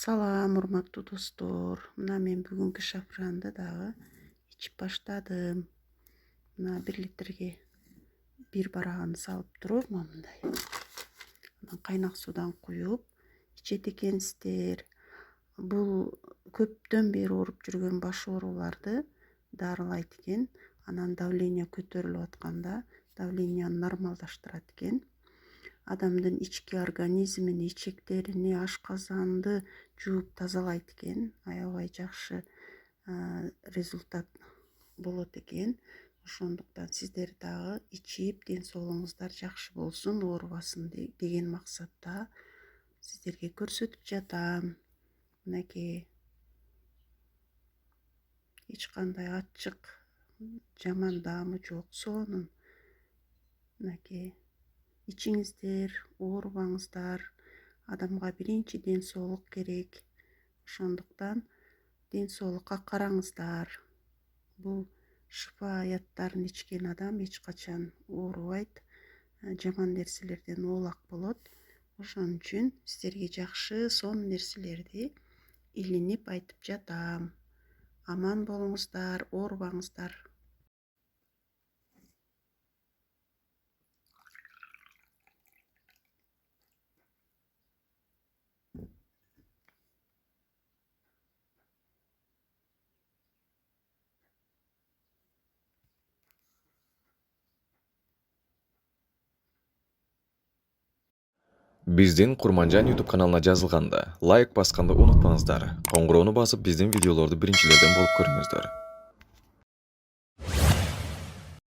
Салам, урматтуу достор. Мына мен бүгүнкү шафранды дагы ичип баштадым. Мына 1 литрге 1 барагын салып туруп, мындай. Анан кайнак суудан куюп ичет экенсиздер. Бул көптөн бери ооруп жүргөн баш ооруларды дарылайт экен. Анан давление көтөрүлүп атканда давленияны нормалдаштырат экен. Адамдын ички организмин, ичектерини, ашказанды жууп тазалайт экен. Аябай жакшы результат болот экен. Ошондуктан сиздер дагы ичип, ден соолугуңуздар жакшы болсун, оорубасын деген максатта сиздерге көрсөтүп жатам. Мынакей эч кандай ачык, жаман даамы жок соонун. Мынакей ичиңиздер, оорубаңыздар. Адамга биринчи ден соолук керек. Ошондуктан ден соолукка караңыздар. Бул шыфа аяттарын ичкен адам эч качан оорубайт, жаман нерселерден оолак болот. Ошон үчүн сиздерге жакшы сонун нерселерди илинип айтып жатам. Аман болуңуздар, оорубаңыздар. Биздин Курманжан YouTube каналына жазылганда лайк басканды унутпаңыздар. Коңгуроону басып биздин видеолорду биринчилерден болуп көрүңүздөр.